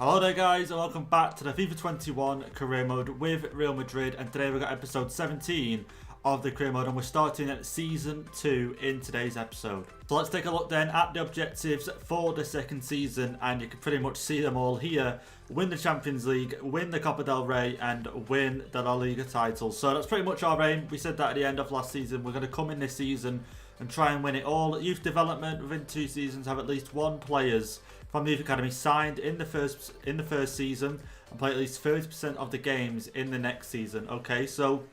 Hello there guys and welcome back to the FIFA 21 career mode with Real Madrid, and today we've got episode 17 of the career mode and we're starting at season 2 in today's episode. So let's take a look then at the objectives for the second season, and you can pretty much see them all here. Win the Champions League, win the Copa del Rey and win the La Liga title. So that's pretty much our aim. We said that at the end of last season. We're going to come in this season and try and win it all. Youth development within 2 seasons, have at least 1 players from the youth academy signed in the first season and play at least 30% of the games in the next season. Okay, so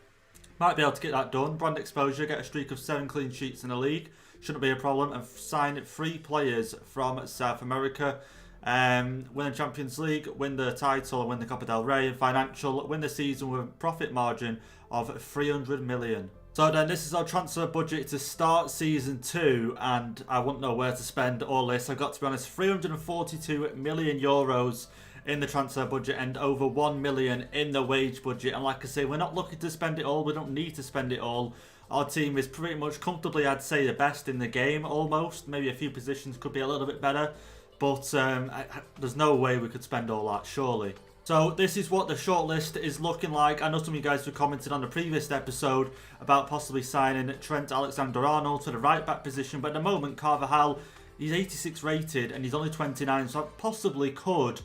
might be able to get that done. Brand exposure, get a streak of 7 clean sheets in the league, shouldn't be a problem, and sign 3 players from South America. Win the Champions League, win the title, win the Copa del Rey, and financial, win the season with a profit margin of 300 million. So then this is our transfer budget to start season 2, and I wouldn't know where to spend all this. I've got to be honest, 342 million euros in the transfer budget and over 1 million in the wage budget. And like I say, we're not looking to spend it all. We don't need to spend it all. Our team is pretty much comfortably, I'd say, the best in the game almost. Maybe a few positions could be a little bit better, but there's no way we could spend all that, surely. So this is what the shortlist is looking like. I know some of you guys were commenting on the previous episode about possibly signing Trent Alexander-Arnold to the right back position, but at the moment Carvajal, he's 86 rated and he's only 29, so I possibly could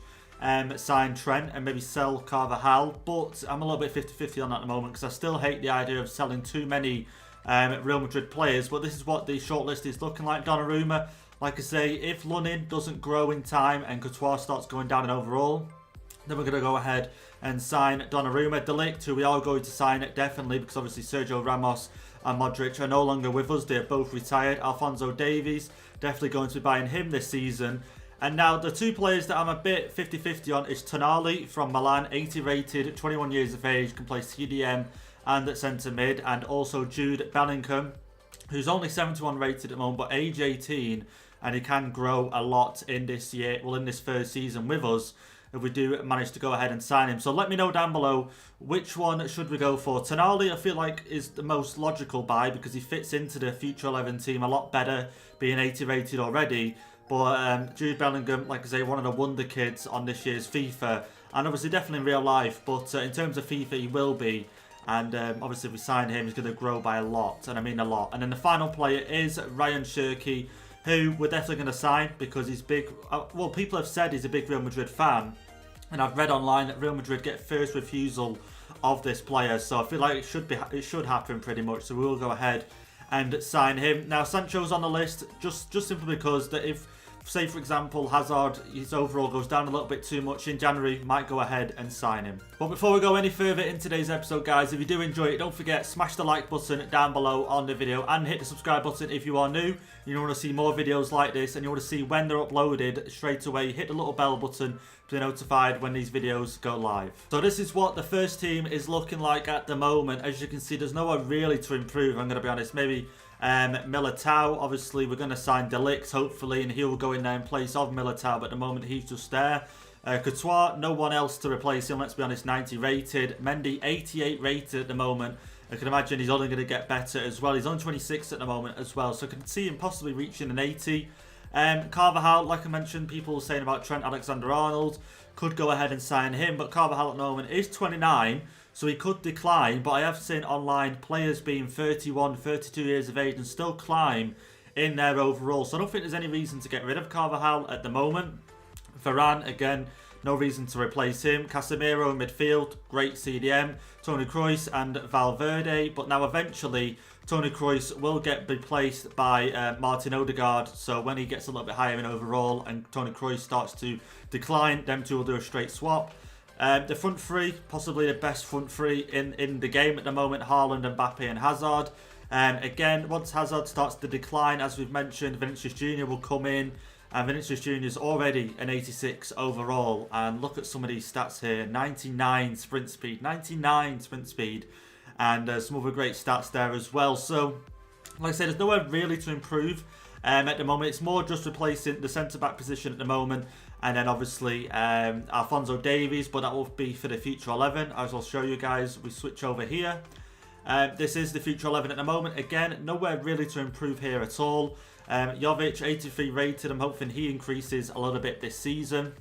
sign Trent and maybe sell Carvajal, but I'm a little bit 50-50 on that at the moment because I still hate the idea of selling too many Real Madrid players. But this is what the shortlist is looking like. Donnarumma, like I say, if Lunin doesn't grow in time and Courtois starts going down in overall, then we're going to go ahead and sign Donnarumma. De LIGT, who we are going to sign it definitely, because obviously Sergio Ramos and Modric are no longer with us. They're both retired. Alfonso Davies, definitely going to be buying him this season. And now the 2 players that I'm a bit 50-50 on is Tonali from Milan, 80 rated, 21 years of age, can play CDM and at centre mid. And also Jude Bellingham, who's only 71 rated at the moment, but age 18, and he can grow a lot in this year, well in this first season with us, if we do manage to go ahead and sign him. So let me know down below which one should we go for. Tonali I feel like is the most logical buy because he fits into the future 11 team a lot better, being 80 rated already. But Jude Bellingham, like I say, one of the wonder kids on this year's FIFA, and obviously definitely in real life, but in terms of FIFA he will be. And obviously if we sign him, he's going to grow by a lot, and I mean a lot. And then the final player is Ryan Sturkey, who we're definitely going to sign because he's big. Well, people have said he's a big Real Madrid fan, and I've read online that Real Madrid get first refusal of this player, so I feel like it should happen pretty much. So we will go ahead and sign him. Now Sancho's on the list just simply because that if, say for example, Hazard, his overall goes down a little bit too much in January, might go ahead and sign him. But before we go any further in today's episode, guys, if you do enjoy it, don't forget, smash the like button down below on the video and hit the subscribe button if you are new. You want to see more videos like this and you want to see when they're uploaded straight away. Hit the little bell button to be notified when these videos go live. So this is what the first team is looking like at the moment. As you can see, there's nowhere really to improve, I'm going to be honest. Maybe Militao, obviously we're going to sign De LIGT hopefully, and he'll go in there in place of Militao, but at the moment he's just there. Courtois, no one else to replace him, let's be honest, 90 rated. Mendy, 88 rated at the moment. I can imagine he's only going to get better as well. He's on 26 at the moment as well, so I can see him possibly reaching an 80. Carvajal, like I mentioned, people were saying about Trent Alexander-Arnold, could go ahead and sign him, but Carvajal at the moment is 29, so he could decline. But I have seen online players being 31, 32 years of age and still climb in their overall, so I don't think there's any reason to get rid of Carvajal at the moment. Varane, again, no reason to replace him. Casemiro in midfield, great CDM. Toni Kroos and Valverde, but now eventually Toni Kroos will get replaced by Martin Odegaard, so when he gets a little bit higher in overall and Toni Kroos starts to decline, them two will do a straight swap. The front three, possibly the best front three in the game at the moment, Haaland, Mbappe and Hazard. Again, once Hazard starts to decline, as we've mentioned, Vinicius Jr. will come in. And Vinicius Jr. is already an 86 overall. And look at some of these stats here. 99 sprint speed. 99 sprint speed. And some other great stats there as well. So, like I said, there's nowhere really to improve at the moment. It's more just replacing the centre-back position at the moment. And then obviously Alfonso Davies. But that will be for the future 11. As I'll show you guys, we switch over here. This is the future 11 at the moment. Again, nowhere really to improve here at all. Jovic, 83 rated. I'm hoping he increases a little bit this season.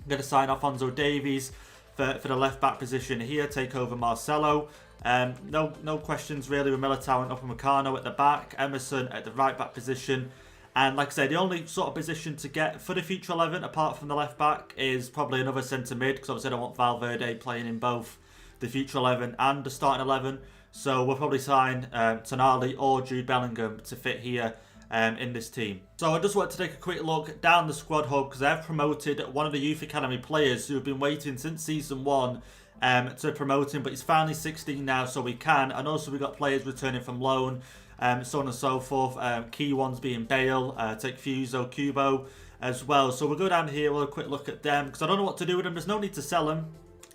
I'm going to sign Alfonso Davies for the left-back position here, take over Marcelo. No questions really with Militao and Upamecano at the back, Emerson at the right-back position. And like I say, the only sort of position to get for the future 11, apart from the left-back, is probably another centre-mid, because obviously I don't want Valverde playing in both the future 11 and the starting 11. So we'll probably sign Tonali or Jude Bellingham to fit here in this team. So I just wanted to take a quick look down the squad hub, because I've promoted one of the Youth Academy players who have been waiting since Season 1 to promote him, but he's finally 16 now, so we can. And also we've got players returning from loan, so on and so forth. Key ones being Bale, take Fuso, Kubo as well. So we'll go down here, we'll have a quick look at them, because I don't know what to do with them. There's no need to sell them.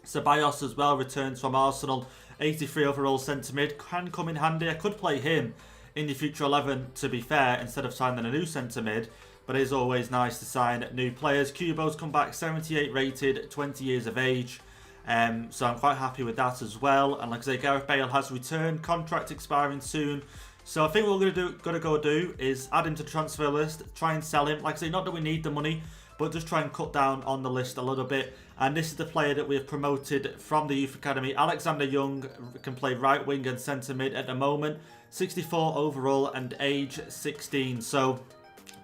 Ceballos as well returns from Arsenal, 83 overall centre mid, can come in handy. I could play him in the future 11, to be fair, instead of signing a new centre mid, but it is always nice to sign new players. Kubo's come back, 78 rated, 20 years of age, so I'm quite happy with that as well. And like I say, Gareth Bale has returned, contract expiring soon. So I think what we're going to go do is add him to the transfer list, try and sell him. Like I say, not that we need the money, but just try and cut down on the list a little bit. And this is the player that we have promoted from the Youth Academy. Alexander Young can play right wing and centre mid at the moment. 64 overall and age 16. So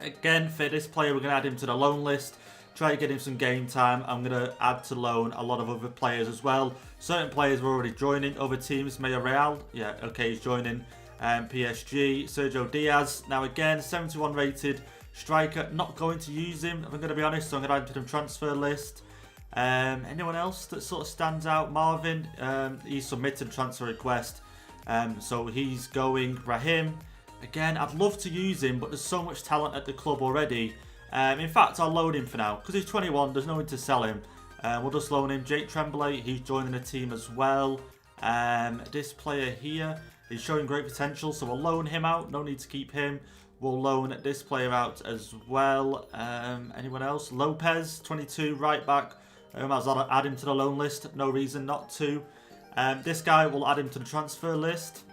again, for this player, we're going to add him to the loan list. Try to get him some game time. I'm going to add to loan a lot of other players as well. Certain players were already joining other teams. Mayor Real, yeah, okay, he's joining. PSG, Sergio Diaz. Now again, 71 rated striker. Not going to use him, if I'm going to be honest, so I'm going to add him to the transfer list. Anyone else that sort of stands out? Marvin, he submitted a transfer request, so he's going. Raheem, again, I'd love to use him, but there's so much talent at the club already. In fact, I'll loan him for now, because he's 21, there's no need to sell him. We'll just loan him. Jake Tremblay, he's joining the team as well. This player here, he's showing great potential, so we'll loan him out, no need to keep him. We'll loan this player out as well. Anyone else? Lopez, 22, right back. I might as well add him to the loan list. No reason not to. This guy, we'll add him to the transfer list.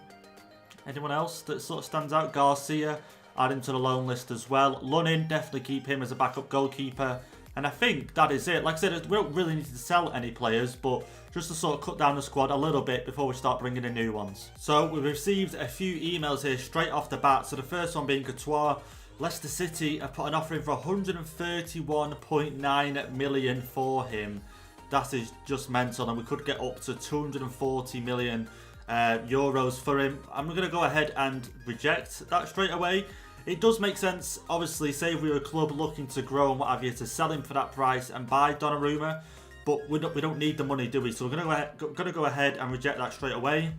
Anyone else that sort of stands out? Garcia, add him to the loan list as well. Lunin, definitely keep him as a backup goalkeeper. And I think that is it. Like I said, we don't really need to sell any players, but just to sort of cut down the squad a little bit before we start bringing in new ones. So we've received a few emails here straight off the bat. So the first one being Courtois. Leicester City have put an offer in for 131.9 million for him. That is just mental, and we could get up to 240 million euros for him. I'm going to go ahead and reject that straight away. It does make sense, obviously, say if we were a club looking to grow and what have you, to sell him for that price and buy Donnarumma, but we don't need the money, do we? So we're going to go ahead and reject that straight away.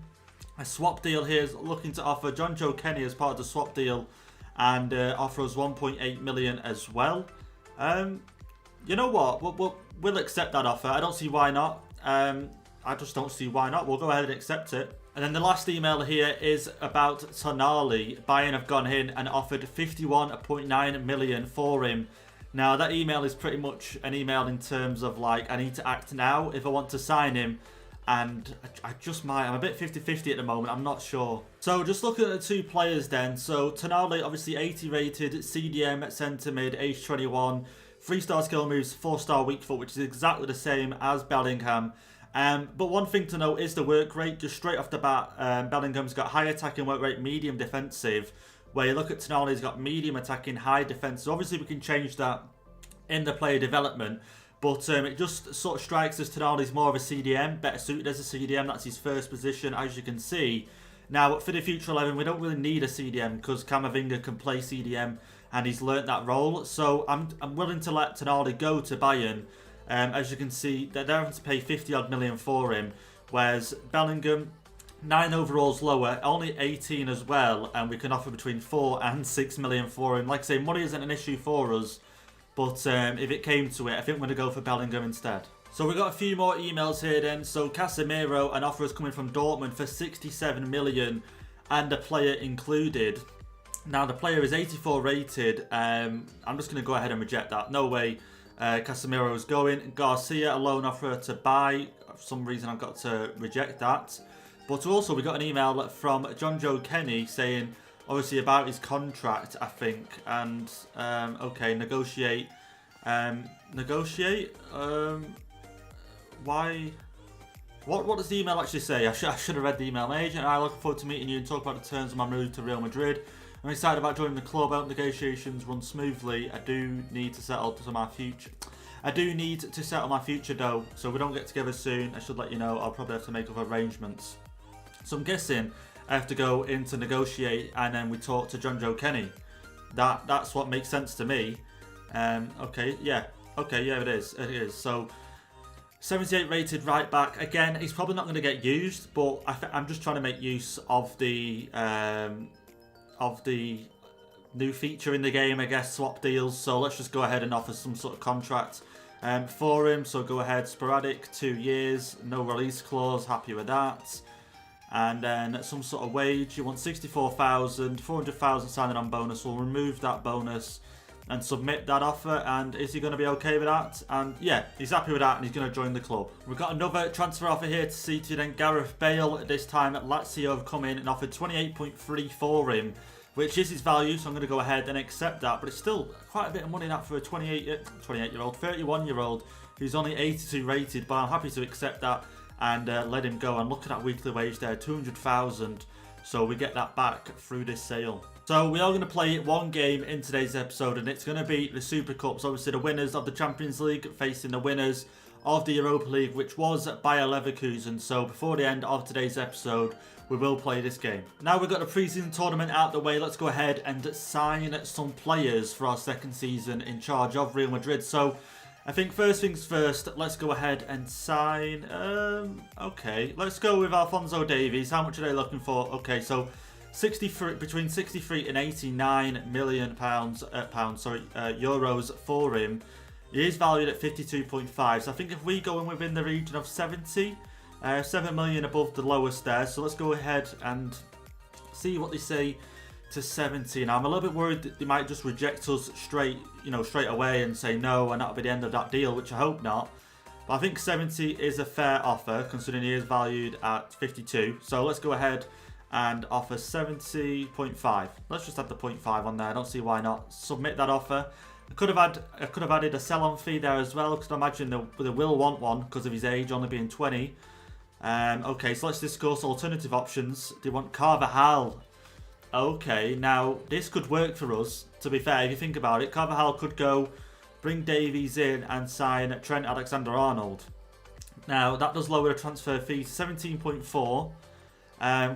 A swap deal here is looking to offer John Joe Kenny as part of the swap deal, and offer us 1.8 million as well. You know what? We'll accept that offer. I don't see why not. I just don't see why not. We'll go ahead and accept it. And then the last email here is about Tonali. Bayern have gone in and offered 51.9 million for him. Now that email is pretty much an email in terms of like, I need to act now if I want to sign him. And I just might. I'm a bit 50-50 at the moment. I'm not sure. So just looking at the two players then. So Tonali, obviously 80 rated, CDM, centre mid, age 21. 3-star skill moves, 4-star weak foot, which is exactly the same as Bellingham. But one thing to note is the work rate. Just straight off the bat, Bellingham's got high attacking work rate, medium defensive. Where you look at Tonali, he's got medium attacking, high defense. So obviously we can change that in the player development. But it just sort of strikes us Tonali's more of a CDM, better suited as a CDM. That's his first position, as you can see. Now, for the future 11, we don't really need a CDM because Camavinga can play CDM and he's learnt that role. So I'm willing to let Tonali go to Bayern. As you can see, they're having to pay 50-odd million for him, whereas Bellingham, 9 overalls lower, only 18 as well, and we can offer between 4 and 6 million for him. Like I say, money isn't an issue for us, but if it came to it, I think we're going to go for Bellingham instead. So we've got a few more emails here then. So Casemiro, an offer is coming from Dortmund for 67 million and a player included. Now the player is 84 rated. I'm just going to go ahead and reject that. No way Casemiro is going. Garcia, a loan offer to buy. For some reason I've got to reject that. But also we got an email from John Joe Kenny saying, obviously about his contract, I think, and okay, negotiate Negotiate. Why? What does the email actually say? I should have read the email. My agent and I look forward to meeting you and talk about the terms of my move to Real Madrid. I'm excited about joining the club. I hope negotiations run smoothly. I do need to settle my future though, so we don't get together soon. I should let you know. I'll probably have to make other arrangements. So I'm guessing I have to go in to negotiate, and then we talk to John Joe Kenny. That's what makes sense to me. Okay, yeah, it is. So 78 rated right back. Again, he's probably not going to get used, but I'm just trying to make use of the new feature in the game, I guess, swap deals. So let's just go ahead and offer some sort of contract for him. So go ahead, sporadic, 2 years, no release clause, happy with that. And then some sort of wage, you want 64,000, 400,000 signing on bonus. We'll remove that bonus and submit that offer. And is he going to be okay with that? And yeah, he's happy with that, and he's going to join the club. We've got another transfer offer here to see to then Gareth Bale. This time Lazio have come in and offered 28.3 for him, which is his value, so I'm going to go ahead and accept that. But it's still quite a bit of money that for a 31-year-old who's only 82 rated, but I'm happy to accept that and let him go. And look at that weekly wage there, 200,000. So we get that back through this sale. So we are going to play one game in today's episode, and it's going to be the Super Cups. Obviously the winners of the Champions League facing the winners of the Europa League, which was Bayer Leverkusen. So before the end of today's episode, we will play this game. Now we've got the pre-season tournament out the way, let's go ahead and sign some players for our second season in charge of Real Madrid. So I think first things first, let's go ahead and sign, okay, let's go with Alfonso Davies. How much are they looking for? Okay, so between 63 and 89 million euros for him. He is valued at 52.5, so I think if we go in within the region of 70, 7 million above the lowest there. So let's go ahead and see what they say to 70. Now I'm a little bit worried that they might just reject us straight away and say no, and that'll be the end of that deal, which I hope not. But I think 70 is a fair offer considering he is valued at 52. So let's go ahead and offer 70.5. Let's just add the 0.5 on there. I don't see why not. Submit that offer. I could have added a sell-on fee there as well, because I imagine they will want one because of his age only being 20. Okay, so let's discuss alternative options. Do you want Carvajal? Okay, now this could work for us, to be fair, if you think about it. Carvajal could go, bring Davies in and sign Trent Alexander-Arnold. Now, that does lower the transfer fee to 17.4.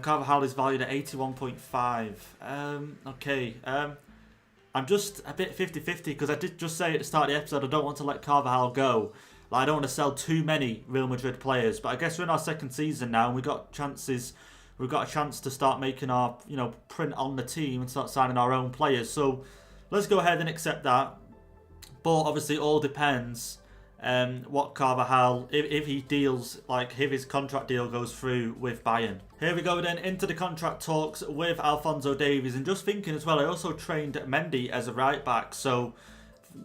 Carvajal is valued at 81.5. Okay, I'm just a bit 50-50 because I did just say at the start of the episode I don't want to let Carvajal go. Like, I don't want to sell too many Real Madrid players, but I guess we're in our second season now and we've got a chance to start making our, print on the team and start signing our own players. So let's go ahead and accept that. But obviously it all depends what Carvajal, if he deals, like if his contract deal goes through with Bayern. Here we go then into the contract talks with Alfonso Davies, and just thinking as well, I also trained Mendy as a right back. So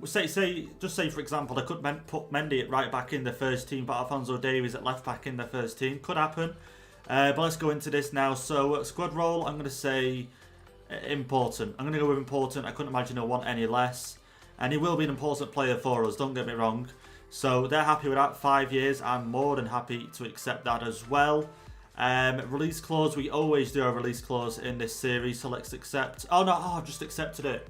say for example, I could put Mendy at right back in the first team, but Alfonso Davies at left back in the first team. Could happen. But let's go into this now. So squad role, I'm going to say important. I'm going to go with important. I couldn't imagine he'll want any less. And he will be an important player for us, don't get me wrong. So they're happy with that. 5 years. I'm more than happy to accept that as well. Release clause. We always do a release clause in this series. So let's accept. Oh no, I just accepted it.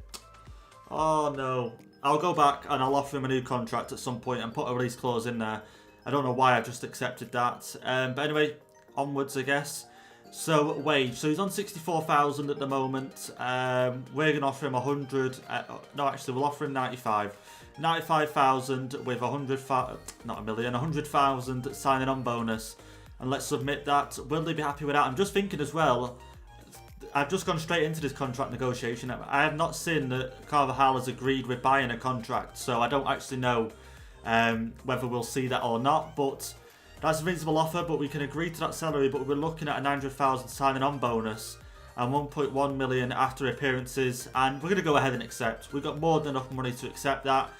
Oh no. I'll go back and I'll offer him a new contract at some point and put a release clause in there. I don't know why I just accepted that. But anyway, onwards I guess. So wage. So he's on 64,000 at the moment. We're going to offer him 100. No, actually we'll offer him 95. 95,000 with 100,000 signing on bonus. And let's submit that. Will they be happy with that? I'm just thinking as well. I've just gone straight into this contract negotiation. I have not seen that Carvajal has agreed with buying a contract. So I don't actually know whether we'll see that or not. But that's a reasonable offer. But we can agree to that salary. But we're looking at a 900,000 signing on bonus. And 1.1 million after appearances. And we're going to go ahead and accept. We've got more than enough money to accept that.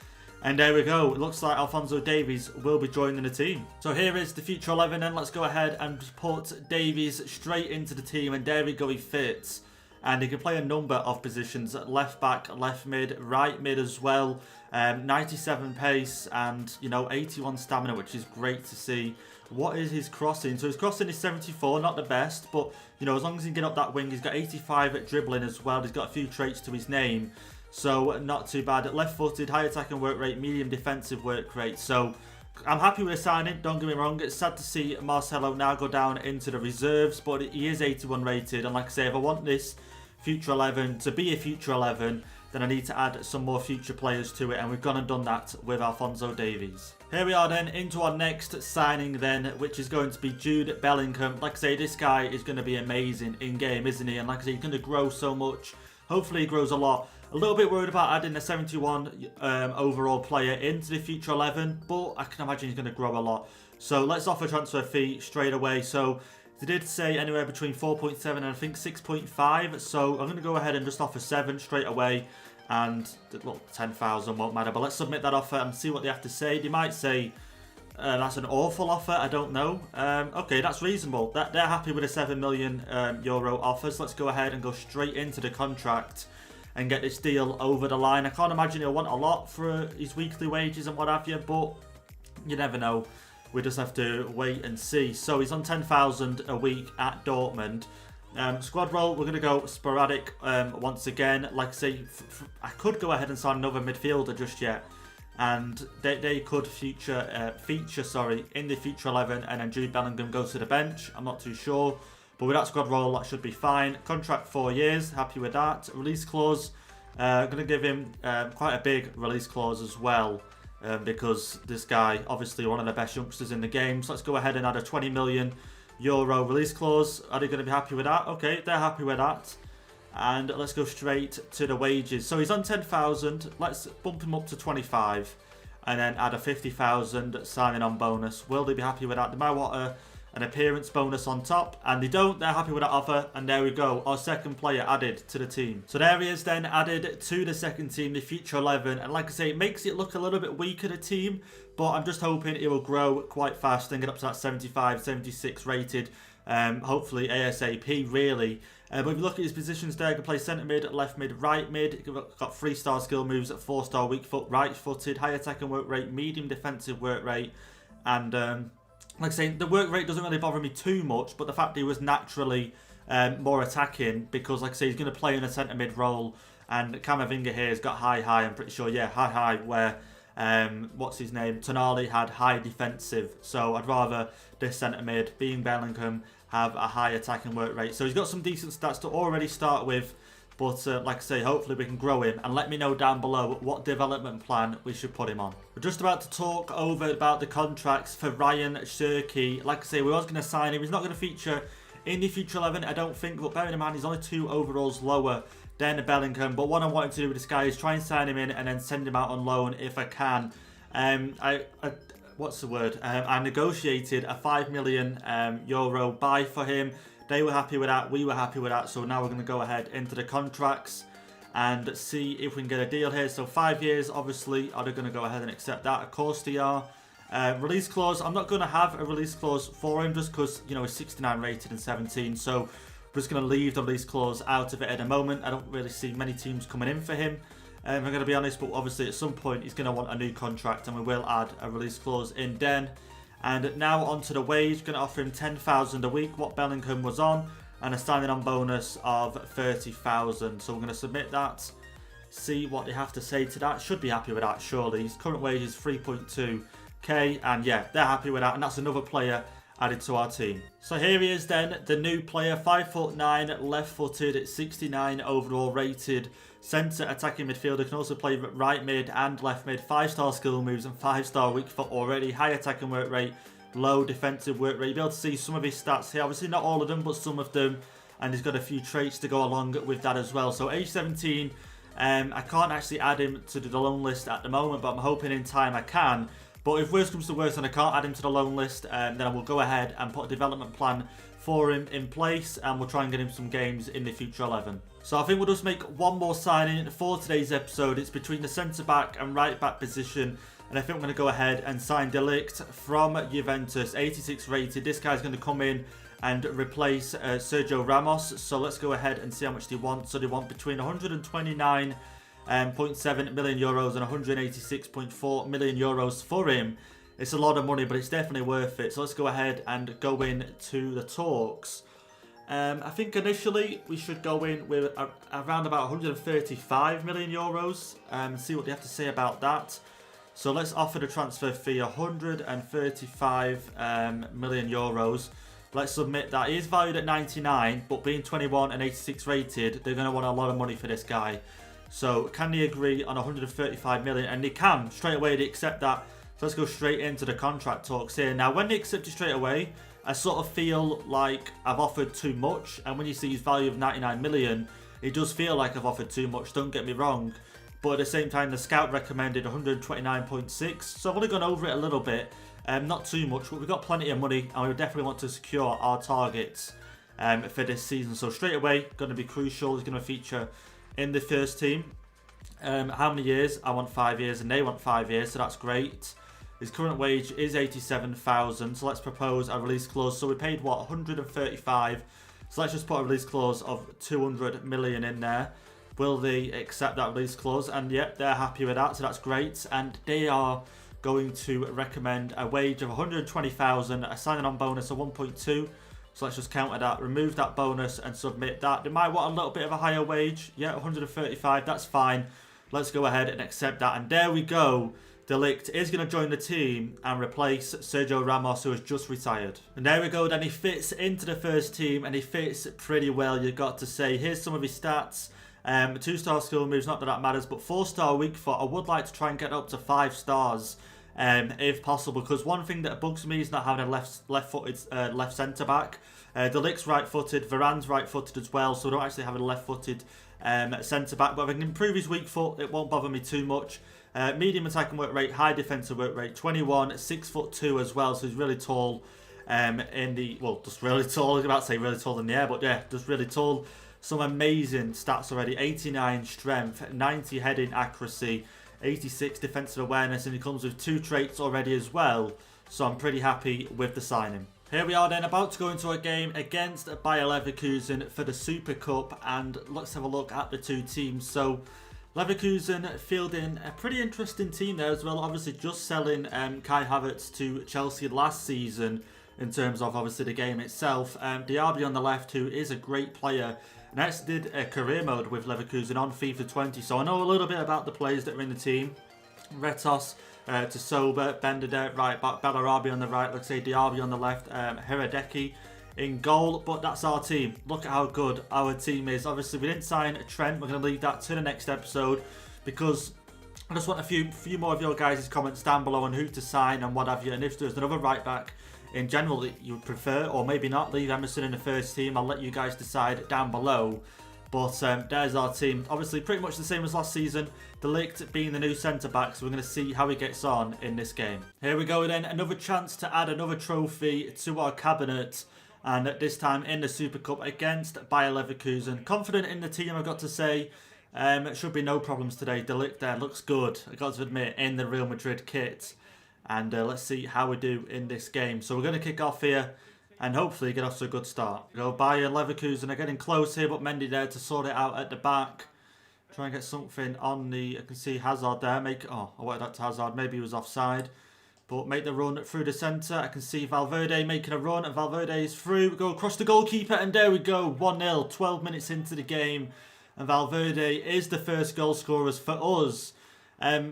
And there we go. It looks like Alfonso Davies will be joining the team. So here is the future 11 and let's go ahead and put Davies straight into the team. And there we go, he fits. and he can play a number of positions: left back, left mid, right mid as well. 97 pace and 81 stamina, which is great to see. What is his crossing? So his crossing is 74, not the best, but as long as he can get up that wing, he's got 85 at dribbling as well. He's got a few traits to his name, so not too bad. Left-footed, high attacking work rate, medium defensive work rate. So I'm happy with the signing, don't get me wrong. It's sad to see Marcelo now go down into the reserves, but he is 81 rated, and like I say, if I want this future 11 to be a future 11, then I need to add some more future players to it, and we've gone and done that with Alfonso Davies. Here we are then, into our next signing then, which is going to be Jude Bellingham. Like I say, this guy is going to be amazing in-game, isn't he? And like I say, he's going to grow so much. Hopefully he grows a lot. A little bit worried about adding a 71 overall player into the future 11, but I can imagine he's going to grow a lot. So let's offer transfer fee straight away. So they did say anywhere between 4.7 and I think 6.5. So I'm going to go ahead and just offer 7 straight away. And, well, 10,000 won't matter. But let's submit that offer and see what they have to say. They might say that's an awful offer. I don't know. Okay, that's reasonable. They're happy with a 7 million euro offer. So let's go ahead and go straight into the contract and get this deal over the line. I can't imagine he'll want a lot for his weekly wages and what have you. But you never know. We just have to wait and see. So he's on 10,000 a week at Dortmund. Squad role, we're going to go sporadic once again. Like I say, I could go ahead and sign another midfielder just yet. And they could feature in the future 11, and then Jude Bellingham goes to the bench. I'm not too sure. But with that squad role, that should be fine. Contract 4 years, happy with that. Release clause, I'm going to give him quite a big release clause as well. Because this guy, obviously one of the best youngsters in the game. So let's go ahead and add a 20 million euro release clause. Are they going to be happy with that? Okay, they're happy with that. And let's go straight to the wages. So he's on 10,000. Let's bump him up to 25. And then add a 50,000 signing on bonus. Will they be happy with that? They might want an appearance bonus on top. And they don't. They're happy with that offer. And there we go. Our second player added to the team. So there he is then, added to the second team, the future 11. And like I say, it makes it look a little bit weaker, the team. But I'm just hoping it will grow quite fast and get up to that 75, 76 rated. Hopefully ASAP, really. But if you look at his positions there, he can play centre mid, left mid, right mid. He's got 3-star skill moves at 4-star weak foot, right footed, high attacking work rate, medium defensive work rate. And like I say, the work rate doesn't really bother me too much, but the fact that he was naturally more attacking, because like I say, he's going to play in a centre mid role. And Camavinga here has got high, I'm pretty sure, yeah, high, where what's his name? Tonali had high defensive. So I'd rather this centre mid, being Bellingham, have a high attacking work rate. So he's got some decent stats to already start with. But like I say, hopefully we can grow him. And let me know down below what development plan we should put him on. We're just about to talk over about the contracts for Ryan Sturkey. Like I say, we was going to sign him. He's not going to feature in the future 11, I don't think. But bearing in mind, he's only 2 overalls lower than Bellingham. But what I'm wanting to do with this guy is try and sign him in and then send him out on loan if I can. What's the word? I negotiated a 5 million euro buy for him. They were happy with that. We were happy with that. So now we're going to go ahead into the contracts and see if we can get a deal here. So 5 years, obviously. Are they going to go ahead and accept that? Of course they are. Release clause. I'm not going to have a release clause for him just because, he's 69 rated and 17. So I'm just going to leave the release clause out of it at the moment. I don't really see many teams coming in for him. If I'm going to be honest, but obviously at some point he's going to want a new contract and we will add a release clause in then. And now onto the wage, going to offer him 10,000 a week, what Bellingham was on, and a signing on bonus of 30,000. So we're going to submit that, see what they have to say to that. Should be happy with that, surely. His current wage is 3.2k, and yeah, they're happy with that, and that's another player added to our team. So here he is then, the new player, 5'9", left-footed, 69 overall rated, centre attacking midfielder, can also play right mid and left mid, 5-star skill moves and 5-star weak foot already, high attacking work rate, low defensive work rate. You'll be able to see some of his stats here, obviously not all of them, but some of them, and he's got a few traits to go along with that as well. So age 17, I can't actually add him to the loan list at the moment, but I'm hoping in time I can. But if worst comes to worst and I can't add him to the loan list, then I will go ahead and put a development plan for him in place, and we'll try and get him some games in the future 11. So I think we'll just make one more signing for today's episode. It's between the centre-back and right-back position, and I think we're going to go ahead and sign LIGT from Juventus, 86 rated. This guy's going to come in and replace Sergio Ramos. So let's go ahead and see how much they want. So they want between 129.7 million euros and 186.4 million euros for him. It's a lot of money, but it's definitely worth it. So let's go ahead and go into the talks. I think initially we should go in with around about 135 million euros and see what they have to say about that. So let's offer the transfer fee 135 million euros. Let's submit that. He is valued at 99, but being 21 and 86 rated, they're going to want a lot of money for this guy. So can they agree on 135 million? And they can. Straight away, they accept that. So let's go straight into the contract talks here. Now, when they accept it straight away, I sort of feel like I've offered too much. And when you see his value of 99 million, it does feel like I've offered too much. Don't get me wrong. But at the same time, the scout recommended 129.6. So I've only gone over it a little bit. Not too much, but we've got plenty of money. And we definitely want to secure our targets for this season. So straight away, going to be crucial. He's going to feature in the first team. How many years? I want 5 years and they want 5 years. So that's great. His current wage is 87,000. So let's propose a release clause. So we paid what? 135. So let's just put a release clause of 200 million in there. Will they accept that release clause? And yep, they're happy with that. So that's great. And they are going to recommend a wage of 120,000, a signing on bonus of 1.2. So let's just counter that, remove that bonus and submit that. They might want a little bit of a higher wage. Yeah, 135, that's fine. Let's go ahead and accept that. And there we go. De Ligt is going to join the team and replace Sergio Ramos, who has just retired. And there we go, then he fits into the first team and he fits pretty well, you've got to say. Here's some of his stats. 2-star skill moves, not that that matters, but 4-star weak foot. I would like to try and get up to 5 stars if possible, because one thing that bugs me is not having a left-footed left centre back. De Ligt's right-footed, Varane's right-footed as well, so I don't actually have a left-footed centre back. But if I can improve his weak foot, it won't bother me too much. Medium attacking work rate, high defensive work rate, 21, 6'2" as well, so he's really tall. Just really tall. I was about to say really tall in the air, but yeah, just really tall. Some amazing stats already. 89 strength, 90 heading accuracy, 86 defensive awareness, and he comes with 2 traits already as well. So I'm pretty happy with the signing. Here we are then, about to go into a game against Bayer Leverkusen for the Super Cup, and let's have a look at the two teams. So Leverkusen fielding a pretty interesting team there as well. Obviously just selling Kai Havertz to Chelsea last season in terms of obviously the game itself. Diaby on the left, who is a great player. And I actually did a career mode with Leverkusen on FIFA 20, so I know a little bit about the players that are in the team. Retos to Sober, Bendedet right back, Bellarabi on the right, let's say Diaby on the left, Hradecki in goal. But that's our team. Look at how good our team is. Obviously, we didn't sign Trent. We're going to leave that to the next episode because I just want a few more of your guys' comments down below on who to sign and what have you. And if there's another right back in general that you would prefer, or maybe not, leave Emerson in the first team. I'll let you guys decide down below. But there's our team. Obviously, pretty much the same as last season. De Ligt being the new centre-back, so we're going to see how he gets on in this game. Here we go then. Another chance to add another trophy to our cabinet. And this time in the Super Cup against Bayer Leverkusen. Confident in the team, I've got to say. It should be no problems today. De Ligt there looks good, I've got to admit, in the Real Madrid kit. And let's see how we do in this game. So we're going to kick off here and hopefully get off to a good start. Go Bayer Leverkusen are getting close here, but Mendy there to sort it out at the back. Try and get something on the... I can see Hazard there. I wanted that to Hazard. Maybe he was offside. But make the run through the centre. I can see Valverde making a run, and Valverde is through. We go across the goalkeeper, and there we go. 1-0, 12 minutes into the game. And Valverde is the first goal scorers for us.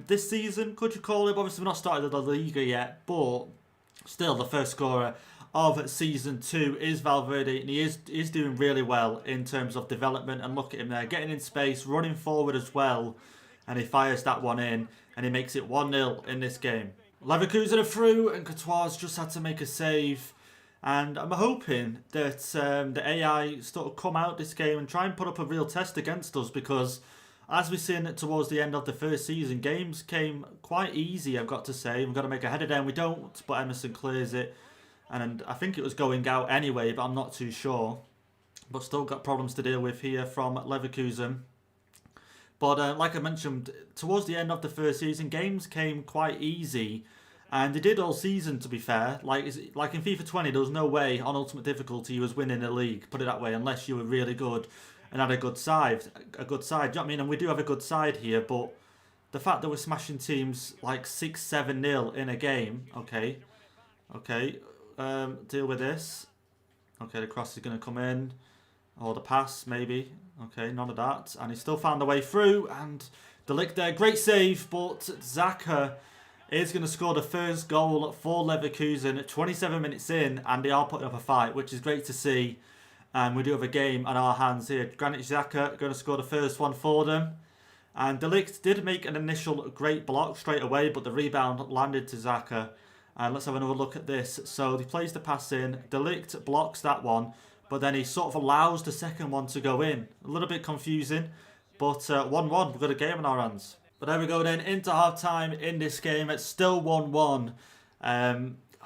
This season, could you call it? Obviously, we're not started the La Liga yet, but still the first scorer of Season 2 is Valverde, and he is doing really well in terms of development. And look at him there, getting in space, running forward as well. And he fires that one in, and he makes it 1-0 in this game. Leverkusen are through, and Courtois just had to make a save. And I'm hoping that the AI sort of come out this game and try and put up a real test against us, because as we've seen towards the end of the first season, games came quite easy, I've got to say. We've got to make a header down. We don't, but Emerson clears it. And I think it was going out anyway, but I'm not too sure. But still got problems to deal with here from Leverkusen. But like I mentioned, towards the end of the first season, games came quite easy. And he did all season, to be fair. Like in FIFA 20, there was no way on Ultimate Difficulty you was winning a league, put it that way, unless you were really good and had a good side. Do you know what I mean? And we do have a good side here, but the fact that we're smashing teams like 6-7-0 in a game, okay, deal with this. Okay, the cross is going to come in, or the pass maybe. Okay, none of that, and he still found the way through, and the LIGT there, great save, but Xhaka is going to score the first goal for Leverkusen at 27 minutes in, and they are putting up a fight, which is great to see. And we do have a game on our hands here. Granit Xhaka going to score the first one for them. And the LIGT did make an initial great block straight away, but the rebound landed to Xhaka. And let's have another look at this. So he plays the pass in. De Ligt blocks that one, but then he sort of allows the second one to go in. A little bit confusing, but 1-1. We've got a game on our hands. But there we go then, into half-time in this game. It's still 1-1.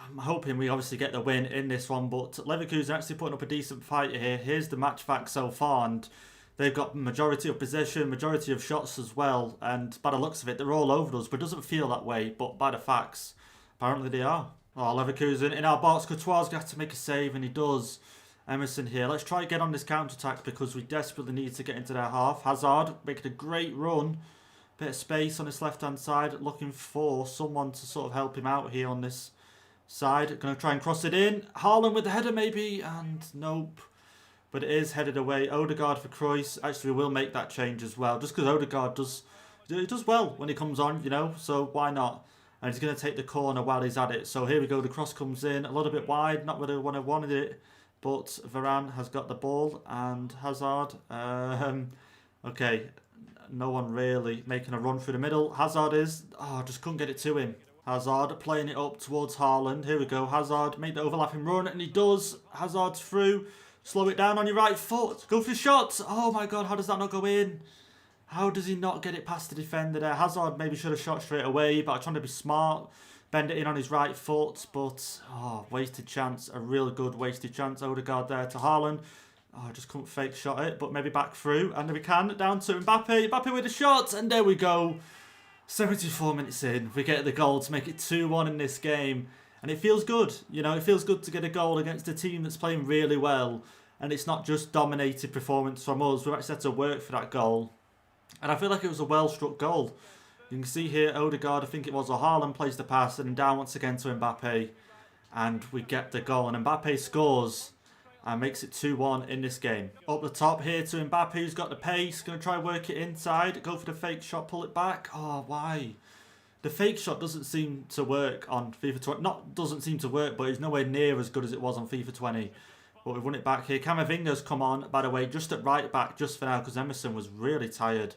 I'm hoping we obviously get the win in this one, but Leverkusen actually putting up a decent fight here. Here's the match fact so far, and they've got majority of possession, majority of shots as well, and by the looks of it, they're all over us, but it doesn't feel that way, but by the facts, apparently they are. Oh, Leverkusen in our box. Courtois got to make a save, and he does. Emerson here. Let's try and get on this counter-attack because we desperately need to get into their half. Hazard making a great run. Bit of space on his left-hand side, looking for someone to sort of help him out here on this side. Going to try and cross it in. Haaland with the header maybe, and nope. But it is headed away. Odegaard for Kroos. Actually, we will make that change as well, just because Odegaard does well when he comes on, you know, so why not? And he's going to take the corner while he's at it. So here we go. The cross comes in a little bit wide, not really when I wanted it. But Varane has got the ball, and Hazard. Okay, no one really making a run through the middle. Hazard is. Oh, just couldn't get it to him. Hazard playing it up towards Haaland. Here we go. Hazard made the overlapping run, and he does. Hazard's through. Slow it down on your right foot. Go for the shot. Oh my God, how does that not go in? How does he not get it past the defender there? Hazard maybe should have shot straight away, but I'm trying to be smart. Bend it in on his right foot, but wasted chance. A real good wasted chance. Odegaard there to Haaland. Oh, I just couldn't fake shot it, but maybe back through. And we can, down to Mbappe. Mbappe with a shot, and there we go. 74 minutes in, we get the goal to make it 2-1 in this game. And it feels good, you know, it feels good to get a goal against a team that's playing really well. And it's not just dominated performance from us, we've actually had to work for that goal. And I feel like it was a well-struck goal. You can see here, Odegaard, I think it was, or Haaland plays the pass, and down once again to Mbappe. And we get the goal, and Mbappe scores and makes it 2-1 in this game. Up the top here to Mbappe, who's got the pace, going to try and work it inside, go for the fake shot, pull it back. Oh, why? The fake shot doesn't seem to work on FIFA 20. Not doesn't seem to work, but it's nowhere near as good as it was on FIFA 20. But we've run it back here. Camavinga's come on, by the way, just at right back, just for now, because Emerson was really tired.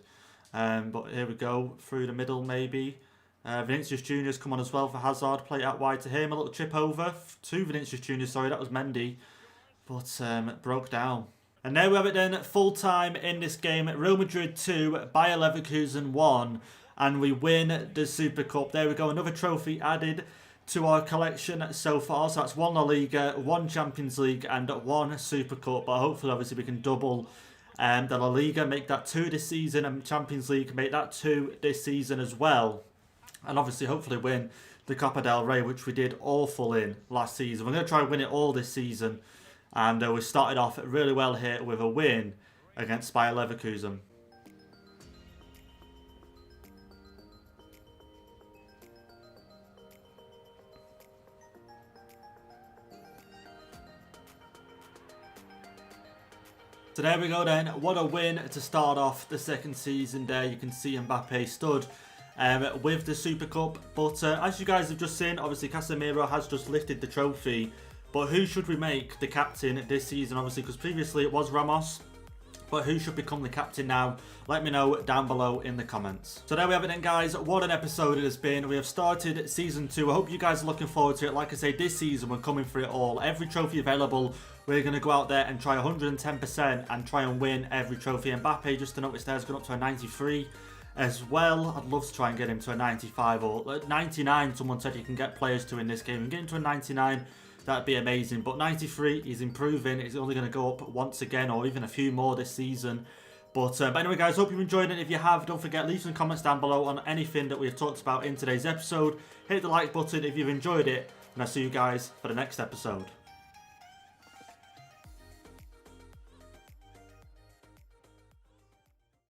But here we go, through the middle maybe. Vinicius Junior's come on as well for Hazard. Play it out wide to him. A little chip over to Vinicius Junior. Sorry, that was Mendy. But broke down. And there we have it then, full time in this game. Real Madrid 2, Bayer Leverkusen 1. And we win the Super Cup. There we go, another trophy added to our collection so far. So that's 1 La Liga, 1 Champions League, and 1 Super Cup. But hopefully, obviously, we can double the La Liga, make that 2 this season, and Champions League, make that 2 this season as well. And obviously, hopefully win the Copa del Rey, which we did awful in last season. We're going to try and win it all this season. And we started off really well here with a win against Bayer Leverkusen. So there we go then, what a win to start off the second season there. You can see Mbappe stood with the Super Cup. But as you guys have just seen, obviously Casemiro has just lifted the trophy. But who should we make the captain this season, obviously, because previously it was Ramos. But who should become the captain now? Let me know down below in the comments. So there we have it then, guys. What an episode it has been. We have started Season 2. I hope you guys are looking forward to it. Like I say, this season we're coming for it all. Every trophy available. We're going to go out there and try 110% and try and win every trophy. Mbappe, just to notice there, has gone up to a 93 as well. I'd love to try and get him to a 95 or 99. Someone said you can get players to in this game. And get him to a 99. That'd be amazing. But 93, he's improving. He's only going to go up once again or even a few more this season. But anyway, guys, hope you've enjoyed it. If you have, don't forget, leave some comments down below on anything that we've talked about in today's episode. Hit the like button if you've enjoyed it, and I'll see you guys for the next episode.